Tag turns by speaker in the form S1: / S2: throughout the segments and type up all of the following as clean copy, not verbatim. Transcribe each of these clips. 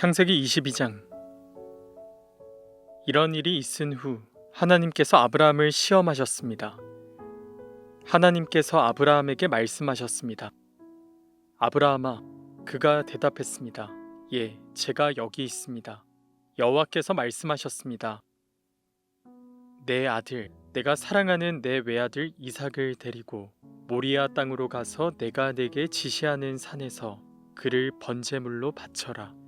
S1: 창세기 22장. 이런 일이 있은 후 하나님께서 아브라함을 시험하셨습니다. 하나님께서 아브라함에게 말씀하셨습니다. 아브라함아, 그가 대답했습니다. 예, 제가 여기 있습니다. 여호와께서 말씀하셨습니다. 내 아들, 내가 사랑하는 내 외아들 이삭을 데리고 모리아 땅으로 가서 내가 내게 지시하는 산에서 그를 번제물로 바쳐라.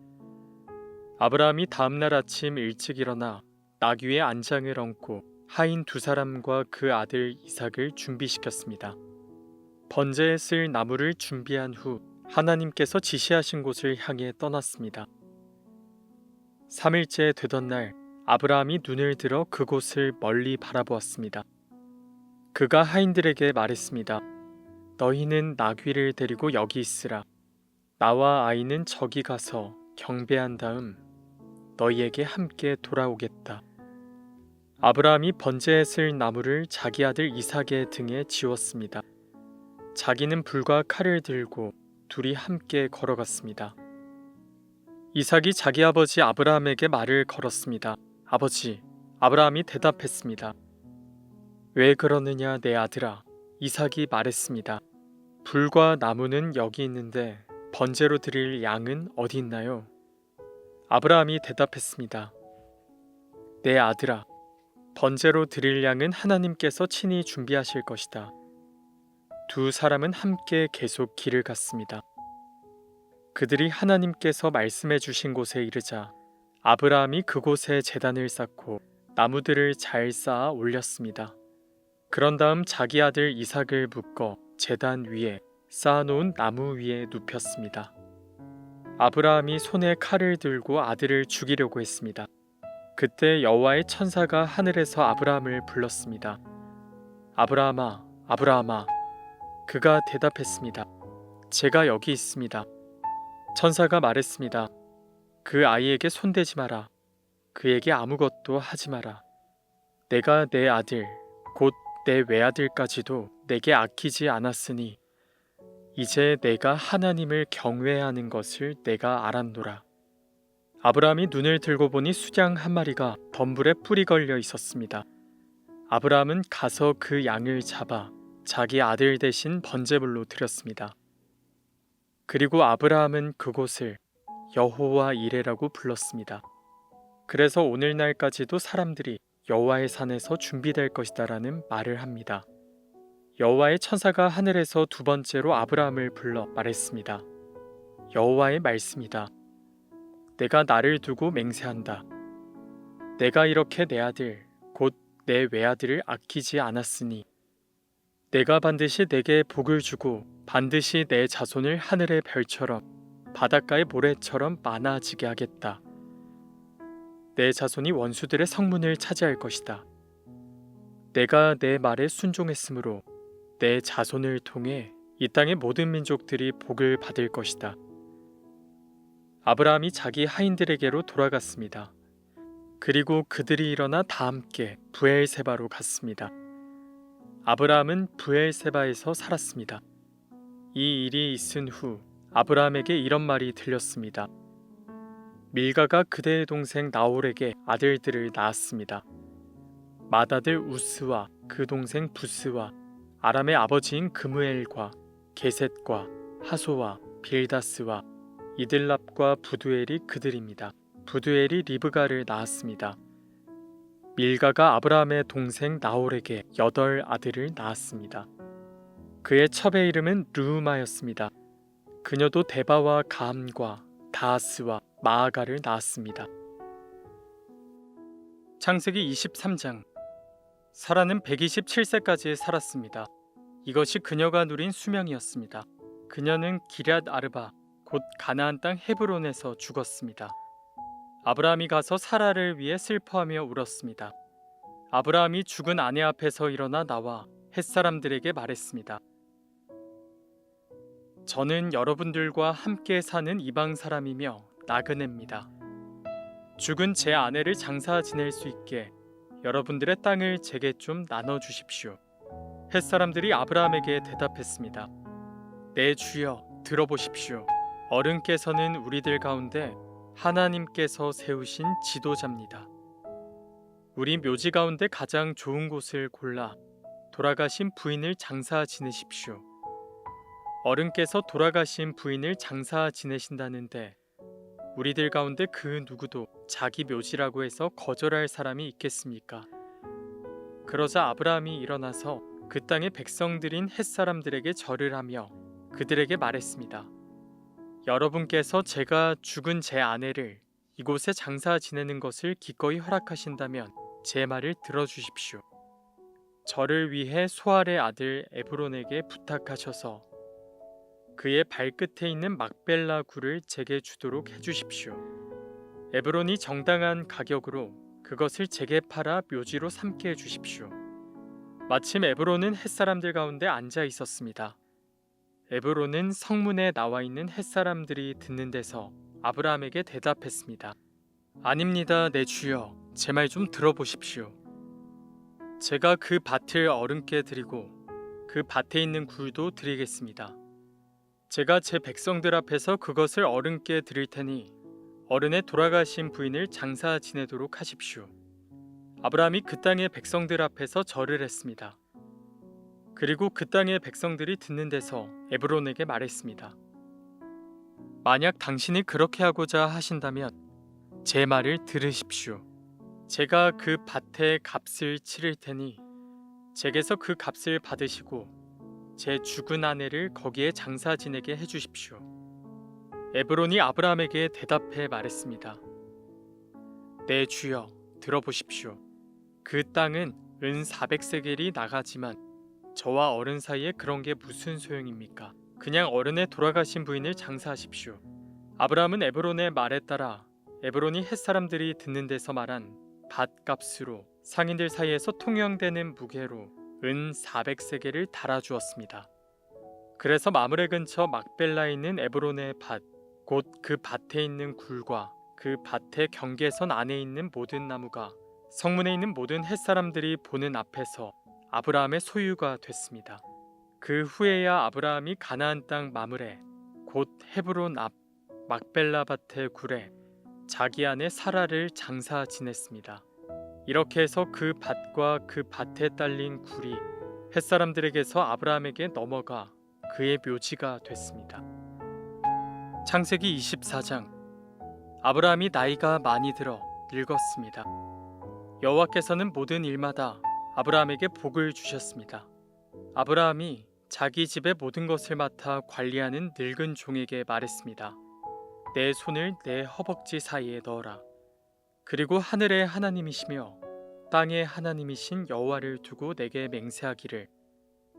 S1: 아브라함이 다음날 아침 일찍 일어나 나귀의 안장을 얹고 하인 두 사람과 그 아들 이삭을 준비시켰습니다. 번제에 쓸 나무를 준비한 후 하나님께서 지시하신 곳을 향해 떠났습니다. 3일째 되던 날 아브라함이 눈을 들어 그곳을 멀리 바라보았습니다. 그가 하인들에게 말했습니다. 너희는 나귀를 데리고 여기 있으라. 나와 아이는 저기 가서 경배한 다음 너희에게 함께 돌아오겠다. 아브라함이 번제에 쓸 나무를 자기 아들 이삭의 등에 지웠습니다. 자기는 불과 칼을 들고 둘이 함께 걸어갔습니다. 이삭이 자기 아버지 아브라함에게 말을 걸었습니다. 아버지, 아브라함이 대답했습니다. 왜 그러느냐 내 아들아. 이삭이 말했습니다. 불과 나무는 여기 있는데 번제로 드릴 양은 어디 있나요? 아브라함이 대답했습니다. 내 아들아, 번제로 드릴 양은 하나님께서 친히 준비하실 것이다. 두 사람은 함께 계속 길을 갔습니다. 그들이 하나님께서 말씀해 주신 곳에 이르자 아브라함이 그곳에 제단을 쌓고 나무들을 잘 쌓아 올렸습니다. 그런 다음 자기 아들 이삭을 묶어 제단 위에 쌓아놓은 나무 위에 눕혔습니다. 아브라함이 손에 칼을 들고 아들을 죽이려고 했습니다. 그때 여호와의 천사가 하늘에서 아브라함을 불렀습니다. 아브라함아, 아브라함아. 그가 대답했습니다. 제가 여기 있습니다. 천사가 말했습니다. 그 아이에게 손대지 마라. 그에게 아무것도 하지 마라. 내가 내 아들, 곧 내 외아들까지도 내게 아끼지 않았으니 이제 내가 하나님을 경외하는 것을 내가 알았노라. 아브라함이 눈을 들고 보니 수장 한 마리가 덤불에 뿔이 걸려 있었습니다. 아브라함은 가서 그 양을 잡아 자기 아들 대신 번제물로 드렸습니다. 그리고 아브라함은 그곳을 여호와 이레라고 불렀습니다. 그래서 오늘날까지도 사람들이 여호와의 산에서 준비될 것이다라는 말을 합니다. 여호와의 천사가 하늘에서 두 번째로 아브라함을 불러 말했습니다. 여호와의 말씀이다. 내가 나를 두고 맹세한다. 내가 이렇게 내 아들, 곧 내 외아들을 아끼지 않았으니 내가 반드시 내게 복을 주고 반드시 내 자손을 하늘의 별처럼 바닷가의 모래처럼 많아지게 하겠다. 내 자손이 원수들의 성문을 차지할 것이다. 내가 내 말에 순종했으므로 내 자손을 통해 이 땅의 모든 민족들이 복을 받을 것이다. 아브라함이 자기 하인들에게로 돌아갔습니다. 그리고 그들이 일어나 다 함께 브엘세바로 갔습니다. 아브라함은 브엘세바에서 살았습니다. 이 일이 있은 후 아브라함에게 이런 말이 들렸습니다. 밀가가 그대의 동생 나홀에게 아들들을 낳았습니다. 맏아들 우스와 그 동생 부스와 아람의 아버지인 그무엘과 게셋과 하소와 빌다스와 이들랍과 부두엘이 그들입니다. 부두엘이 리브가를 낳았습니다. 밀가가 아브라함의 동생 나홀에게 8 아들을 낳았습니다. 그의 첩의 이름은 르우마였습니다. 그녀도 데바와 가함과 다하스와 마아가를 낳았습니다. 창세기 23장. 사라는 127세까지 살았습니다. 이것이 그녀가 누린 수명이었습니다. 그녀는 기럇 아르바 곧 가나안 땅 헤브론에서 죽었습니다. 아브라함이 가서 사라를 위해 슬퍼하며 울었습니다. 아브라함이 죽은 아내 앞에서 일어나 나와 햇사람들에게 말했습니다. 저는 여러분들과 함께 사는 이방 사람이며 나그네입니다. 죽은 제 아내를 장사 지낼 수 있게 여러분들의 땅을 제게 좀 나눠주십시오. 햇사람들이 아브라함에게 대답했습니다. 네 주여, 들어보십시오. 어른께서는 우리들 가운데 하나님께서 세우신 지도자입니다. 우리 묘지 가운데 가장 좋은 곳을 골라 돌아가신 부인을 장사 지내십시오. 어른께서 돌아가신 부인을 장사 지내신다는데 우리들 가운데 그 누구도 자기 묘지라고 해서 거절할 사람이 있겠습니까? 그러자 아브라함이 일어나서 그 땅의 백성들인 햇사람들에게 절을 하며 그들에게 말했습니다. 여러분께서 제가 죽은 제 아내를 이곳에 장사 지내는 것을 기꺼이 허락하신다면 제 말을 들어주십시오. 저를 위해 소알의 아들 에브론에게 부탁하셔서 그의 발끝에 있는 막벨라 굴을 제게 주도록 해주십시오. 에브론이 정당한 가격으로 그것을 제게 팔아 묘지로 삼게 해주십시오. 마침 에브론은 햇사람들 가운데 앉아 있었습니다. 에브론은 성문에 나와 있는 햇사람들이 듣는 데서 아브라함에게 대답했습니다. 아닙니다, 내 주여. 제 말 좀 들어보십시오. 제가 그 밭을 어른께 드리고 그 밭에 있는 굴도 드리겠습니다. 제가 제 백성들 앞에서 그것을 어른께 드릴 테니 어른의 돌아가신 부인을 장사 지내도록 하십시오. 아브라함이 그 땅의 백성들 앞에서 절을 했습니다. 그리고 그 땅의 백성들이 듣는 데서 에브론에게 말했습니다. 만약 당신이 그렇게 하고자 하신다면 제 말을 들으십시오. 제가 그 밭의 값을 치를 테니 제게서 그 값을 받으시고 제 죽은 아내를 거기에 장사 지내게 해주십시오. 에브론이 아브라함에게 대답해 말했습니다. 내 주여, 들어보십시오. 그 땅은 은 400세겔이 나가지만 저와 어른 사이에 그런 게 무슨 소용입니까? 그냥 어른의 돌아가신 부인을 장사하십시오. 아브라함은 에브론의 말에 따라 에브론이 햇사람들이 듣는 데서 말한 밭값으로 상인들 사이에서 통용되는 무게로 은 400세겔을 달아주었습니다. 그래서 마므레 근처 막벨라에 있는 에브론의 밭, 곧 그 밭에 있는 굴과 그 밭의 경계선 안에 있는 모든 나무가 성문에 있는 모든 햇사람들이 보는 앞에서 아브라함의 소유가 됐습니다. 그 후에야 아브라함이 가나안 땅 마므레, 곧 헤브론 앞 막벨라 밭의 굴에 자기 아내 사라를 장사 지냈습니다. 이렇게 해서 그 밭과 그 밭에 딸린 굴이 햇사람들에게서 아브라함에게 넘어가 그의 묘지가 됐습니다. 창세기 24장. 아브라함이 나이가 많이 들어 늙었습니다. 여호와께서는 모든 일마다 아브라함에게 복을 주셨습니다. 아브라함이 자기 집의 모든 것을 맡아 관리하는 늙은 종에게 말했습니다. 내 손을 내 허벅지 사이에 넣어라. 그리고 하늘의 하나님이시며 땅의 하나님이신 여호와를 두고 내게 맹세하기를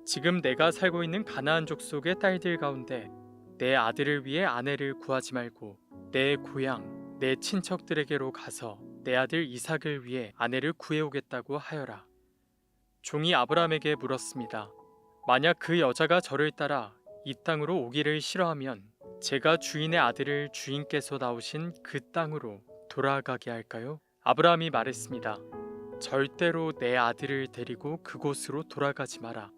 S1: 지금 내가 살고 있는 가나안 족속의 딸들 가운데 내 아들을 위해 아내를 구하지 말고 내 고향 내 친척들에게로 가서 내 아들 이삭을 위해 아내를 구해오겠다고 하여라. 종이 아브라함에게 물었습니다. 만약 그 여자가 저를 따라 이 땅으로 오기를 싫어하면 제가 주인의 아들을 주인께서 나오신 그 땅으로 돌아가게 할까요? 아브라함이 말했습니다. 절대로 내 아들을 데리고 그곳으로 돌아가지 마라.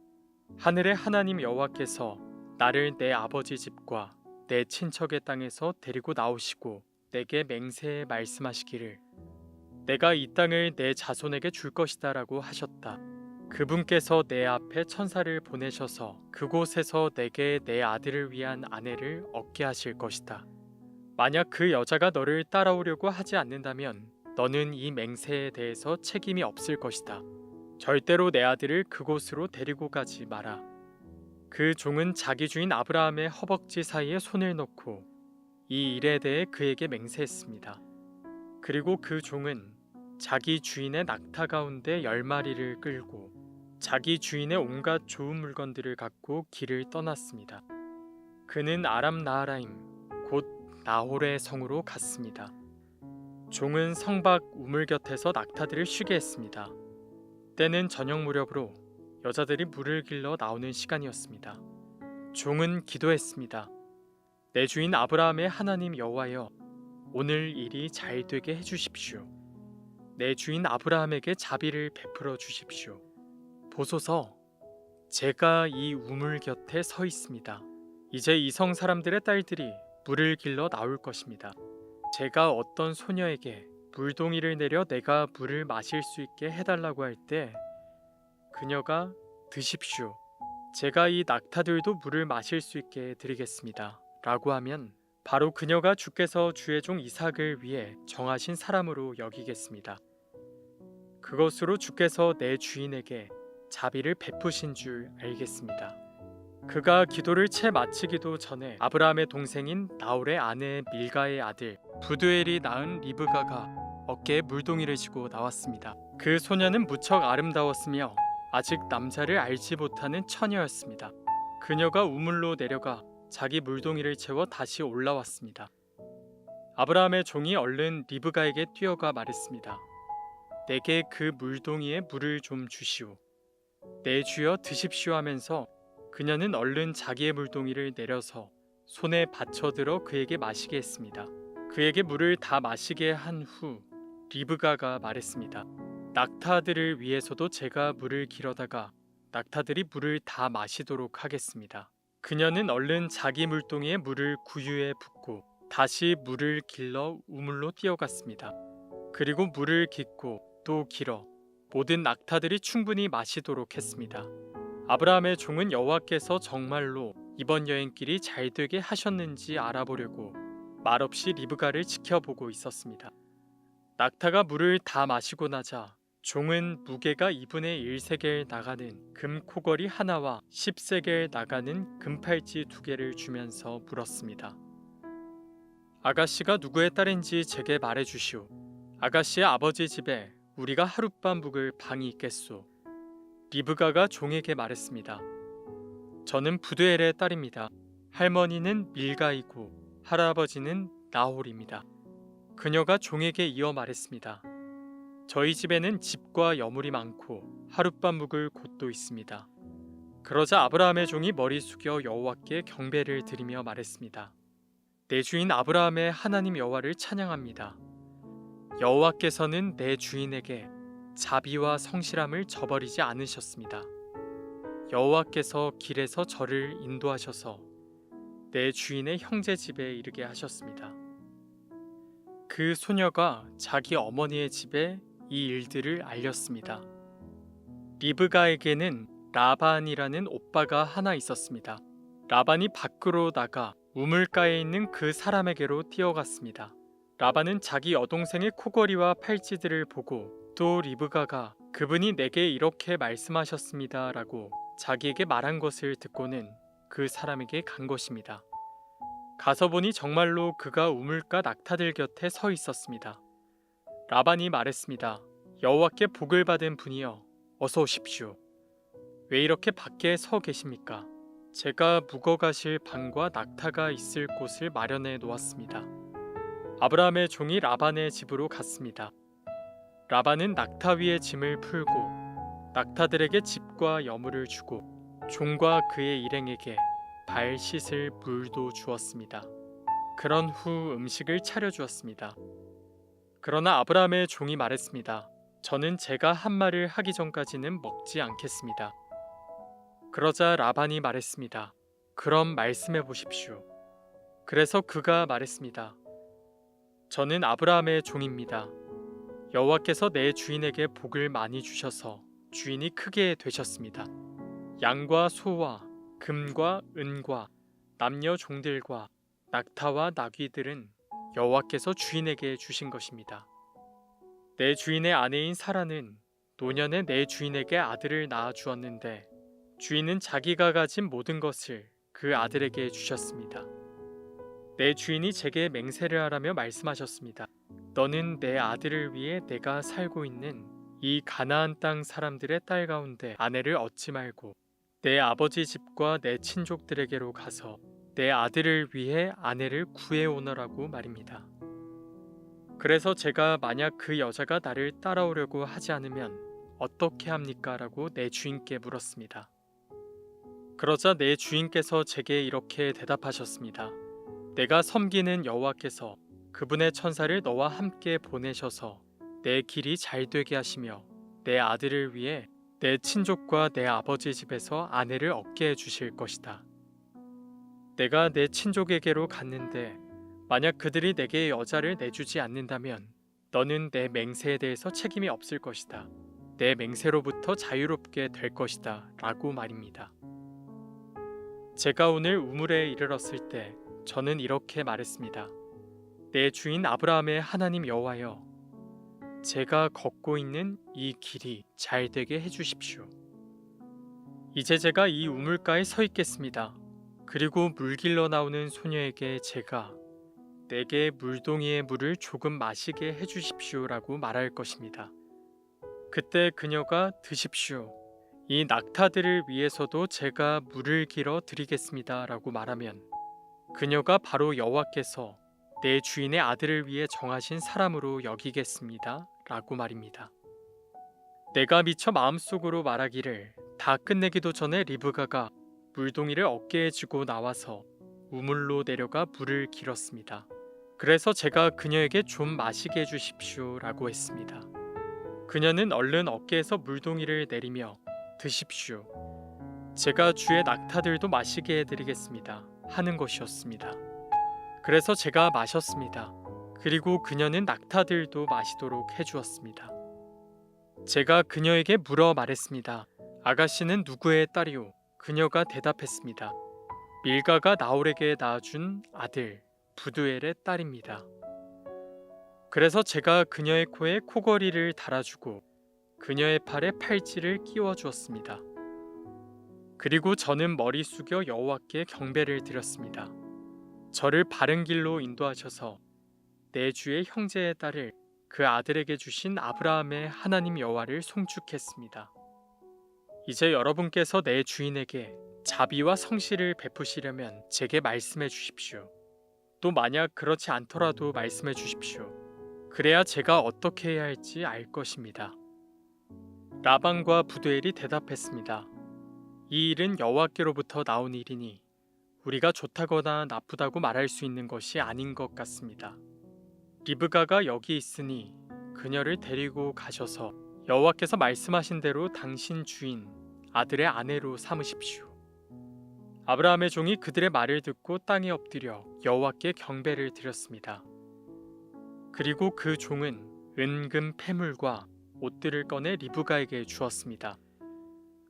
S1: 하늘의 하나님 여호와께서 나를 내 아버지 집과 내 친척의 땅에서 데리고 나오시고 내게 맹세해 말씀하시기를 내가 이 땅을 내 자손에게 줄 것이다 라고 하셨다. 그분께서 내 앞에 천사를 보내셔서 그곳에서 내게 내 아들을 위한 아내를 얻게 하실 것이다. 만약 그 여자가 너를 따라오려고 하지 않는다면 너는 이 맹세에 대해서 책임이 없을 것이다. 절대로 내 아들을 그곳으로 데리고 가지 마라. 그 종은 자기 주인 아브라함의 허벅지 사이에 손을 넣고 이 일에 대해 그에게 맹세했습니다. 그리고 그 종은 자기 주인의 낙타 가운데 10마리를 끌고 자기 주인의 온갖 좋은 물건들을 갖고 길을 떠났습니다. 그는 아람 나하라임 곧 나홀의 성으로 갔습니다. 종은 성 밖 우물 곁에서 낙타들을 쉬게 했습니다. 때는 저녁 무렵으로 여자들이 물을 길러 나오는 시간이었습니다. 종은 기도했습니다. 내 주인 아브라함의 하나님 여호와여, 오늘 일이 잘 되게 해주십시오. 내 주인 아브라함에게 자비를 베풀어 주십시오. 보소서, 제가 이 우물 곁에 서 있습니다. 이제 이 성 사람들의 딸들이 물을 길러 나올 것입니다. 제가 어떤 소녀에게 물동이를 내려 내가 물을 마실 수 있게 해달라고 할 때 그녀가 드십시오. 제가 이 낙타들도 물을 마실 수 있게 드리겠습니다. 라고 하면 바로 그녀가 주께서 주의 종 이삭을 위해 정하신 사람으로 여기겠습니다. 그것으로 주께서 내 주인에게 자비를 베푸신 줄 알겠습니다. 그가 기도를 채 마치기도 전에 아브라함의 동생인 나홀의 아내 밀가의 아들 부두엘이 낳은 리브가가 어깨에 물동이를 지고 나왔습니다. 그 소녀는 무척 아름다웠으며 아직 남자를 알지 못하는 처녀였습니다. 그녀가 우물로 내려가 자기 물동이를 채워 다시 올라왔습니다. 아브라함의 종이 얼른 리브가에게 뛰어가 말했습니다. 내게 그 물동이에 물을 좀 주시오. 내 주여 드십시오 하면서 그녀는 얼른 자기의 물동이를 내려서 손에 받쳐들어 그에게 마시게 했습니다. 그에게 물을 다 마시게 한 후 리브가가 말했습니다. 낙타들을 위해서도 제가 물을 길어다가 낙타들이 물을 다 마시도록 하겠습니다. 그녀는 얼른 자기 물동이에 물을 구유에 붓고 다시 물을 길러 우물로 뛰어갔습니다. 그리고 물을 깃고 또 길어 모든 낙타들이 충분히 마시도록 했습니다. 아브라함의 종은 여호와께서 정말로 이번 여행길이 잘 되게 하셨는지 알아보려고 말없이 리브가를 지켜보고 있었습니다. 낙타가 물을 다 마시고 나자 종은 무게가 2분의 1세겔 나가는 금 코걸이 하나와 10세겔 나가는 금팔찌 2개를 주면서 물었습니다. 아가씨가 누구의 딸인지 제게 말해주시오. 아가씨의 아버지 집에 우리가 하룻밤 묵을 방이 있겠소. 리브가가 종에게 말했습니다. 저는 부두엘의 딸입니다. 할머니는 밀가이고 할아버지는 나홀입니다. 그녀가 종에게 이어 말했습니다. 저희 집에는 집과 여물이 많고 하룻밤 묵을 곳도 있습니다. 그러자 아브라함의 종이 머리 숙여 여호와께 경배를 드리며 말했습니다. 내 주인 아브라함의 하나님 여호와를 찬양합니다. 여호와께서는 내 주인에게 자비와 성실함을 저버리지 않으셨습니다. 여호와께서 길에서 저를 인도하셔서 내 주인의 형제 집에 이르게 하셨습니다. 그 소녀가 자기 어머니의 집에 이 일들을 알렸습니다. 리브가에게는 라반이라는 오빠가 하나 있었습니다. 라반이 밖으로 나가 우물가에 있는 그 사람에게로 뛰어갔습니다. 라반은 자기 여동생의 코걸이와 팔찌들을 보고 또 리브가가 그분이 내게 이렇게 말씀하셨습니다 라고 자기에게 말한 것을 듣고는 그 사람에게 간 것입니다. 가서 보니 정말로 그가 우물가 낙타들 곁에 서 있었습니다. 라반이 말했습니다. 여호와께 복을 받은 분이여 어서 오십시오. 왜 이렇게 밖에 서 계십니까? 제가 묵어가실 방과 낙타가 있을 곳을 마련해 놓았습니다. 아브라함의 종이 라반의 집으로 갔습니다. 라반은 낙타 위에 짐을 풀고 낙타들에게 집과 여물을 주고 종과 그의 일행에게 발 씻을 물도 주었습니다. 그런 후 음식을 차려주었습니다. 그러나 아브라함의 종이 말했습니다. 저는 제가 한 말을 하기 전까지는 먹지 않겠습니다. 그러자 라반이 말했습니다. 그럼 말씀해 보십시오. 그래서 그가 말했습니다. 저는 아브라함의 종입니다. 여호와께서 내 주인에게 복을 많이 주셔서 주인이 크게 되셨습니다. 양과 소와 금과 은과 남녀 종들과 낙타와 나귀들은 여호와께서 주인에게 주신 것입니다. 내 주인의 아내인 사라는 노년에 내 주인에게 아들을 낳아 주었는데 주인은 자기가 가진 모든 것을 그 아들에게 주셨습니다. 내 주인이 제게 맹세를 하라며 말씀하셨습니다. 너는 내 아들을 위해 내가 살고 있는 이 가나안 땅 사람들의 딸 가운데 아내를 얻지 말고 내 아버지 집과 내 친족들에게로 가서 내 아들을 위해 아내를 구해오너라고 말입니다. 그래서 제가 만약 그 여자가 나를 따라오려고 하지 않으면 어떻게 합니까? 라고 내 주인께 물었습니다. 그러자 내 주인께서 제게 이렇게 대답하셨습니다. 내가 섬기는 여호와께서 그분의 천사를 너와 함께 보내셔서 내 길이 잘 되게 하시며 내 아들을 위해 내 친족과 내 아버지 집에서 아내를 얻게 해주실 것이다. 내가 내 친족에게로 갔는데 만약 그들이 내게 여자를 내주지 않는다면 너는 내 맹세에 대해서 책임이 없을 것이다. 내 맹세로부터 자유롭게 될 것이다. 라고 말입니다. 제가 오늘 우물에 이르렀을 때 저는 이렇게 말했습니다. 내 주인 아브라함의 하나님 여호와여, 제가 걷고 있는 이 길이 잘 되게 해주십시오. 이제 제가 이 우물가에 서 있겠습니다. 그리고 물 길러 나오는 소녀에게 제가 내게 물동이의 물을 조금 마시게 해주십시오라고 말할 것입니다. 그때 그녀가 드십시오. 이 낙타들을 위해서도 제가 물을 길어 드리겠습니다 라고 말하면 그녀가 바로 여호와께서 내 주인의 아들을 위해 정하신 사람으로 여기겠습니다 라고 말입니다. 내가 미처 마음속으로 말하기를 다 끝내기도 전에 리브가가 물동이를 어깨에 쥐고 나와서 우물로 내려가 물을 길었습니다. 그래서 제가 그녀에게 좀 마시게 해주십시오 라고 했습니다. 그녀는 얼른 어깨에서 물동이를 내리며 드십시오. 제가 주의 낙타들도 마시게 해드리겠습니다 하는 것이었습니다. 그래서 제가 마셨습니다. 그리고 그녀는 낙타들도 마시도록 해주었습니다. 제가 그녀에게 물어 말했습니다. 아가씨는 누구의 딸이오? 그녀가 대답했습니다. 밀가가 나홀에게 낳아준 아들 부두엘의 딸입니다. 그래서 제가 그녀의 코에 코걸이를 달아주고 그녀의 팔에 팔찌를 끼워 주었습니다. 그리고 저는 머리 숙여 여호와께 경배를 드렸습니다. 저를 바른 길로 인도하셔서 내 주의 형제의 딸을 그 아들에게 주신 아브라함의 하나님 여호와를 송축했습니다. 이제 여러분께서 내 주인에게 자비와 성실을 베푸시려면 제게 말씀해 주십시오. 또 만약 그렇지 않더라도 말씀해 주십시오. 그래야 제가 어떻게 해야 할지 알 것입니다. 라반과 부두엘이 대답했습니다. 이 일은 여호와께로부터 나온 일이니 우리가 좋다거나 나쁘다고 말할 수 있는 것이 아닌 것 같습니다. 리브가가 여기 있으니 그녀를 데리고 가셔서 여호와께서 말씀하신 대로 당신 주인 아들의 아내로 삼으십시오. 아브라함의 종이 그들의 말을 듣고 땅에 엎드려 여호와께 경배를 드렸습니다. 그리고 그 종은 은금 패물과 옷들을 꺼내 리브가에게 주었습니다.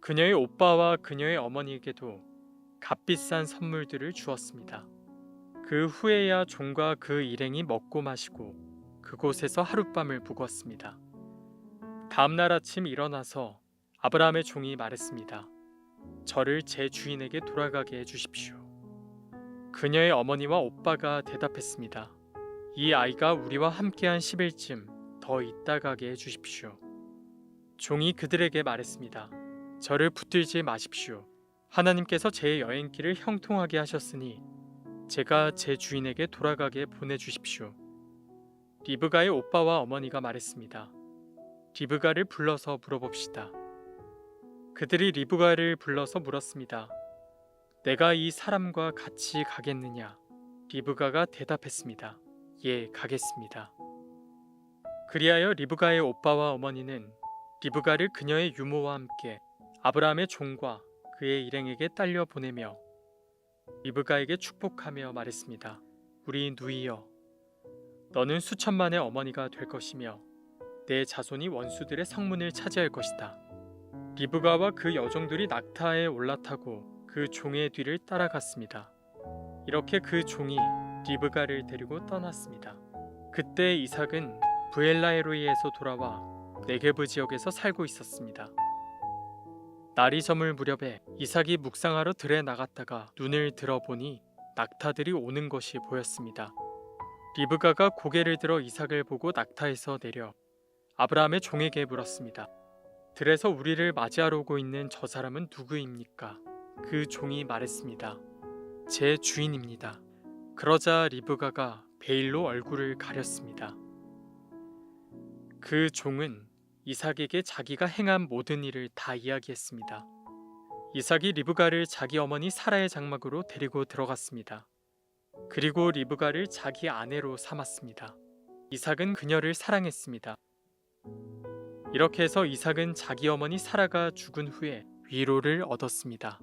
S1: 그녀의 오빠와 그녀의 어머니에게도 값비싼 선물들을 주었습니다. 그 후에야 종과 그 일행이 먹고 마시고 그곳에서 하룻밤을 묵었습니다. 다음 날 아침 일어나서 아브라함의 종이 말했습니다. 저를 제 주인에게 돌아가게 해주십시오. 그녀의 어머니와 오빠가 대답했습니다. 이 아이가 우리와 함께한 10일쯤 더 있다 가게 해주십시오. 종이 그들에게 말했습니다. 저를 붙들지 마십시오. 하나님께서 제 여행길을 형통하게 하셨으니 제가 제 주인에게 돌아가게 보내주십시오. 리브가의 오빠와 어머니가 말했습니다. 리브가를 불러서 물어봅시다. 그들이 리브가를 불러서 물었습니다. 내가 이 사람과 같이 가겠느냐? 리브가가 대답했습니다. 예, 가겠습니다. 그리하여 리브가의 오빠와 어머니는 리브가를 그녀의 유모와 함께 아브라함의 종과 그의 일행에게 딸려 보내며 리브가에게 축복하며 말했습니다. 우리 누이여, 너는 수천만의 어머니가 될 것이며 내 자손이 원수들의 성문을 차지할 것이다. 리브가와 그 여종들이 낙타에 올라타고 그 종의 뒤를 따라갔습니다. 이렇게 그 종이 리브가를 데리고 떠났습니다. 그때 이삭은 브엘라헤로이에서 돌아와 네게브 지역에서 살고 있었습니다. 날이 저물 무렵에 이삭이 묵상하러 들에 나갔다가 눈을 들어보니 낙타들이 오는 것이 보였습니다. 리브가가 고개를 들어 이삭을 보고 낙타에서 내려 아브라함의 종에게 물었습니다. 들에서 우리를 맞이하러 오고 있는 저 사람은 누구입니까? 그 종이 말했습니다. 제 주인입니다. 그러자 리브가가 베일로 얼굴을 가렸습니다. 그 종은 이삭에게 자기가 행한 모든 일을 다 이야기했습니다. 이삭이 리브가를 자기 어머니 사라의 장막으로 데리고 들어갔습니다. 그리고 리브가를 자기 아내로 삼았습니다. 이삭은 그녀를 사랑했습니다. 이렇게 해서 이삭은 자기 어머니 사라가 죽은 후에 위로를 얻었습니다.